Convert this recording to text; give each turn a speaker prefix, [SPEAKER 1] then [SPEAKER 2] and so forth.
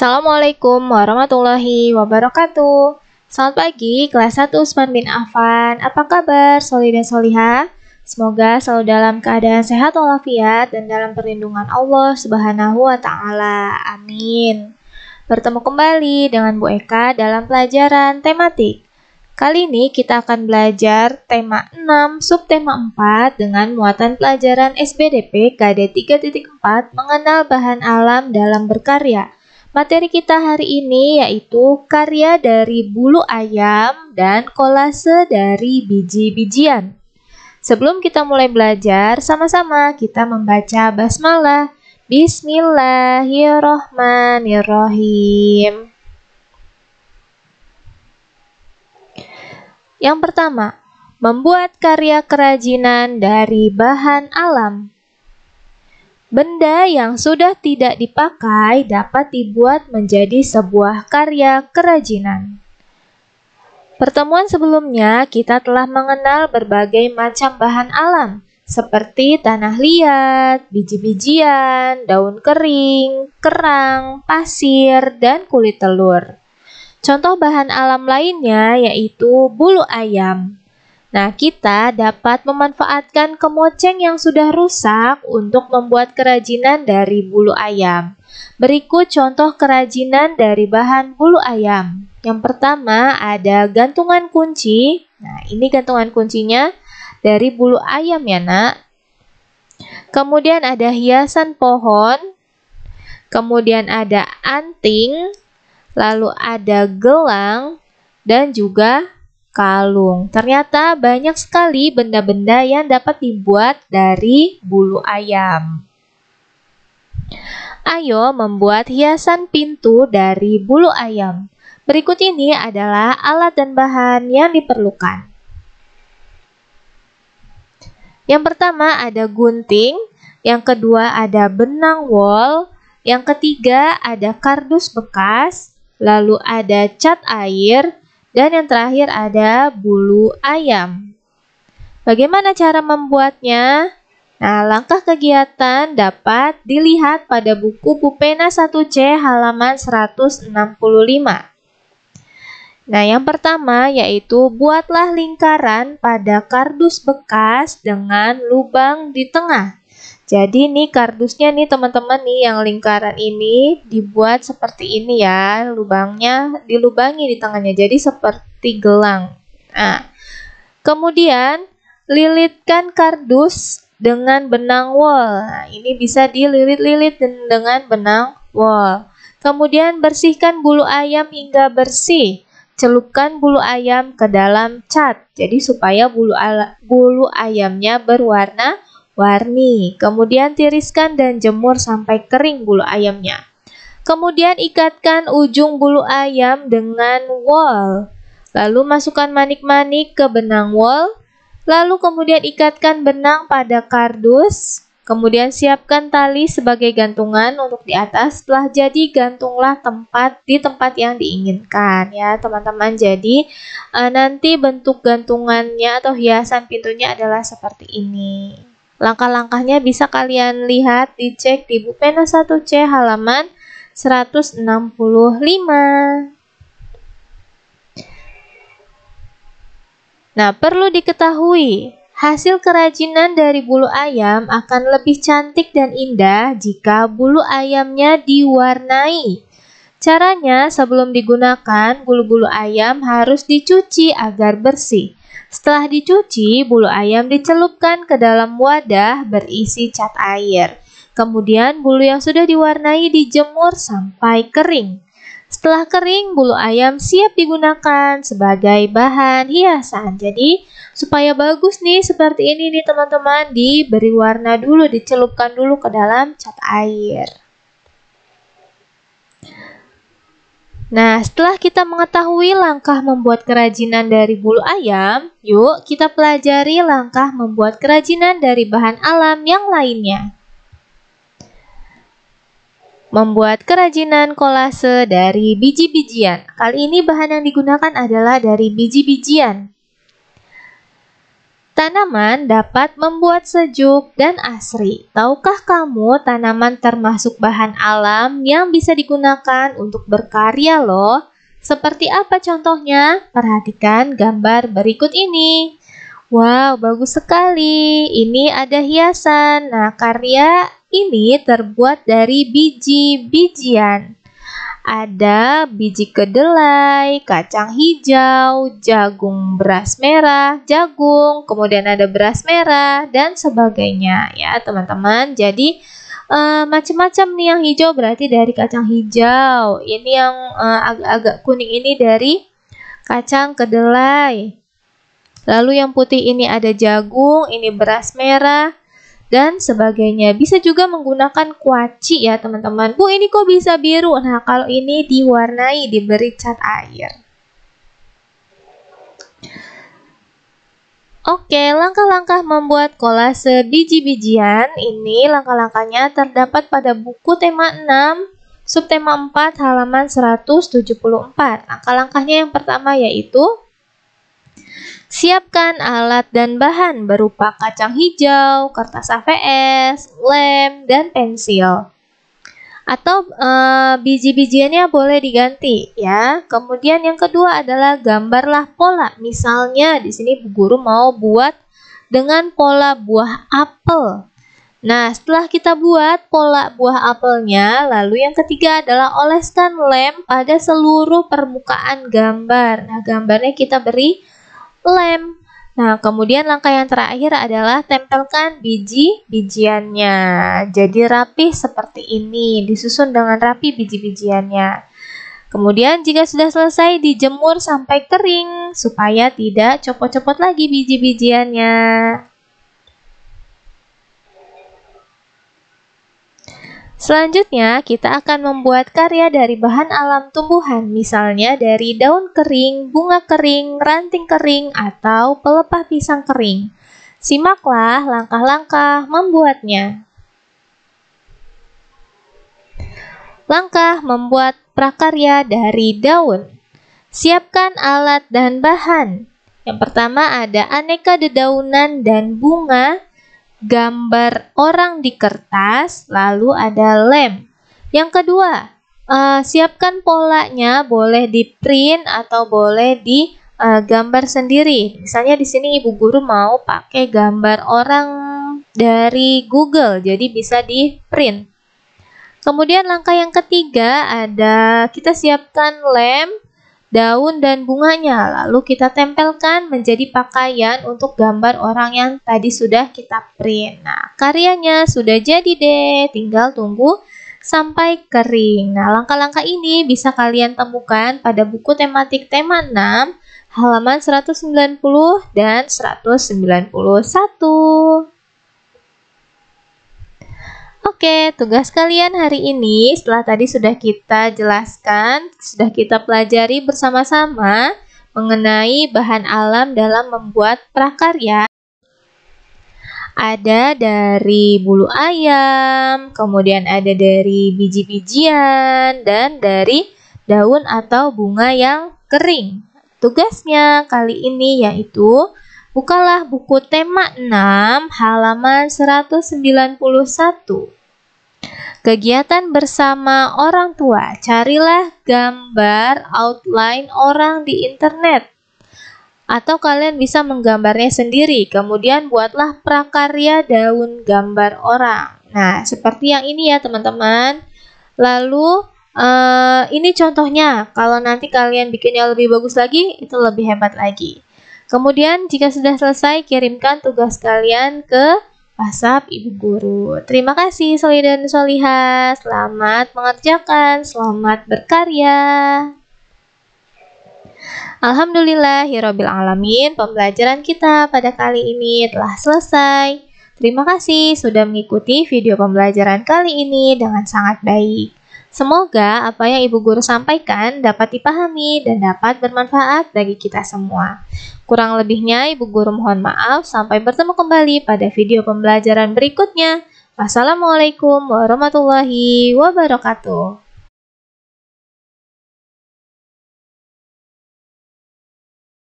[SPEAKER 1] Assalamualaikum warahmatullahi wabarakatuh. Selamat pagi, kelas 1 Usman bin Affan. Apa kabar, Soli dan Solihah? Semoga selalu dalam keadaan sehat walafiat dan dalam perlindungan Allah Subhanahu wa Ta'ala. Amin. Bertemu kembali dengan Bu Eka dalam pelajaran tematik. Kali ini kita akan belajar tema 6, subtema 4 dengan muatan pelajaran SBDP KD 3.4 mengenal bahan alam dalam berkarya. Materi kita hari ini yaitu karya dari bulu ayam dan kolase dari biji-bijian. Sebelum kita mulai belajar, sama-sama kita membaca basmalah. Bismillahirrohmanirrohim. Yang pertama, membuat karya kerajinan dari bahan alam. Benda yang sudah tidak dipakai dapat dibuat menjadi sebuah karya kerajinan. Pertemuan sebelumnya kita telah mengenal berbagai macam bahan alam seperti tanah liat, biji-bijian, daun kering, kerang, pasir, dan kulit telur. Contoh bahan alam lainnya yaitu bulu ayam. Nah, kita dapat memanfaatkan kemoceng yang sudah rusak untuk membuat kerajinan dari bulu ayam. Berikut contoh kerajinan dari bahan bulu ayam. Yang pertama ada gantungan kunci. Nah, ini gantungan kuncinya dari bulu ayam ya, Nak. Kemudian ada hiasan pohon. Kemudian ada anting. Lalu ada gelang dan juga kalung. Ternyata banyak sekali benda-benda yang dapat dibuat dari bulu ayam. Ayo membuat hiasan pintu dari bulu ayam. Berikut ini adalah alat dan bahan yang diperlukan. Yang pertama ada gunting, yang kedua ada benang wol, yang ketiga ada kardus bekas, lalu ada cat air, dan yang terakhir ada bulu ayam. Bagaimana cara membuatnya? Nah, langkah kegiatan dapat dilihat pada buku Pupena 1C halaman 165. Nah, yang pertama yaitu buatlah lingkaran pada kardus bekas dengan lubang di tengah. Jadi nih kardusnya nih teman-teman nih yang lingkaran ini dibuat seperti ini ya, lubangnya dilubangi di tengahnya jadi seperti gelang. Nah, kemudian lilitkan kardus dengan benang wol. Nah, ini bisa dililit-lilit dengan benang wol. Kemudian bersihkan bulu ayam hingga bersih. Celupkan bulu ayam ke dalam cat. Jadi supaya bulu ayamnya berwarna-warni. Kemudian tiriskan dan jemur sampai kering bulu ayamnya. Kemudian ikatkan ujung bulu ayam dengan wol. Lalu masukkan manik-manik ke benang wol. Lalu kemudian ikatkan benang pada kardus. Kemudian siapkan tali sebagai gantungan untuk di atas. Setelah jadi gantunglah di tempat yang diinginkan ya teman-teman. Jadi nanti bentuk gantungannya atau hiasan pintunya adalah seperti ini. Langkah-langkahnya bisa kalian lihat, dicek di Pupena 1C halaman 165. Nah, perlu diketahui, hasil kerajinan dari bulu ayam akan lebih cantik dan indah jika bulu ayamnya diwarnai. Caranya, sebelum digunakan, bulu-bulu ayam harus dicuci agar bersih. Setelah dicuci, bulu ayam dicelupkan ke dalam wadah berisi cat air. Kemudian bulu yang sudah diwarnai dijemur sampai kering. Setelah kering, bulu ayam siap digunakan sebagai bahan hiasan. Jadi, supaya bagus nih seperti ini nih teman-teman, diberi warna dulu, dicelupkan dulu ke dalam cat air. Nah, setelah kita mengetahui langkah membuat kerajinan dari bulu ayam, yuk kita pelajari langkah membuat kerajinan dari bahan alam yang lainnya. Membuat kerajinan kolase dari biji-bijian. Kali ini bahan yang digunakan adalah dari biji-bijian. Tanaman dapat membuat sejuk dan asri. Tahukah kamu tanaman termasuk bahan alam yang bisa digunakan untuk berkarya loh? Seperti apa contohnya? Perhatikan gambar berikut ini. Wow, bagus sekali. Ini ada hiasan. Nah, karya ini terbuat dari biji-bijian. Ada biji kedelai, kacang hijau, jagung beras merah, jagung, kemudian ada beras merah, dan sebagainya ya teman-teman. Jadi macam-macam nih, yang hijau berarti dari kacang hijau. Ini yang agak-agak kuning ini dari kacang kedelai. Lalu yang putih ini ada jagung, ini beras merah, dan sebagainya. Bisa juga menggunakan kuaci ya teman-teman. Bu, ini kok bisa biru? Nah, kalau ini diwarnai, diberi cat air. Oke, langkah-langkah membuat kolase biji-bijian. Ini langkah-langkahnya terdapat pada buku tema 6, subtema 4, halaman 174. Langkah-langkahnya yang pertama yaitu siapkan alat dan bahan berupa kacang hijau, kertas AVS, lem, dan pensil. Atau biji-bijiannya boleh diganti ya. Kemudian yang kedua adalah gambarlah pola. Misalnya di sini Bu Guru mau buat dengan pola buah apel. Nah, setelah kita buat pola buah apelnya, lalu yang ketiga adalah oleskan lem pada seluruh permukaan gambar. Nah, gambarnya kita beri lem. Nah, kemudian langkah yang terakhir adalah tempelkan biji-bijiannya. Jadi rapi seperti ini, disusun dengan rapi biji-bijiannya. Kemudian jika sudah selesai, dijemur sampai kering supaya tidak copot-copot lagi biji-bijiannya. Selanjutnya, kita akan membuat karya dari bahan alam tumbuhan, misalnya dari daun kering, bunga kering, ranting kering, atau pelepah pisang kering. Simaklah langkah-langkah membuatnya. Langkah membuat prakarya dari daun. Siapkan alat dan bahan. Yang pertama ada aneka dedaunan dan bunga, gambar orang di kertas, lalu ada lem. Yang kedua, siapkan polanya, boleh di print atau boleh di gambar sendiri. Misalnya di sini Ibu Guru mau pakai gambar orang dari Google, jadi bisa di print. Kemudian langkah yang ketiga ada kita siapkan lem, daun dan bunganya, lalu kita tempelkan menjadi pakaian untuk gambar orang yang tadi sudah kita print. Nah, karyanya sudah jadi deh, tinggal tunggu sampai kering. Nah, langkah-langkah ini bisa kalian temukan pada buku tematik tema 6, halaman 190 dan 191. Oke, tugas kalian hari ini setelah tadi sudah kita jelaskan, sudah kita pelajari bersama-sama mengenai bahan alam dalam membuat prakarya. Ada dari bulu ayam, kemudian ada dari biji-bijian, dan dari daun atau bunga yang kering. Tugasnya kali ini yaitu bukalah buku tema 6 halaman 191. Kegiatan bersama orang tua. Carilah gambar outline orang di internet. Atau kalian bisa menggambarnya sendiri. Kemudian buatlah prakarya daun gambar orang. Nah, seperti yang ini ya teman-teman. Lalu ini contohnya. Kalau nanti kalian bikinnya lebih bagus lagi, itu lebih hebat lagi. Kemudian jika sudah selesai, kirimkan tugas kalian ke WhatsApp Ibu Guru. Terima kasih Soli dan Solihah. Selamat mengerjakan, selamat berkarya. Alhamdulillahirrabbilalamin, pembelajaran kita pada kali ini telah selesai. Terima kasih sudah mengikuti video pembelajaran kali ini dengan sangat baik. Semoga apa yang Ibu Guru sampaikan dapat dipahami dan dapat bermanfaat bagi kita semua. Kurang lebihnya Ibu Guru mohon maaf. Sampai bertemu kembali pada video pembelajaran berikutnya. Wassalamualaikum warahmatullahi wabarakatuh.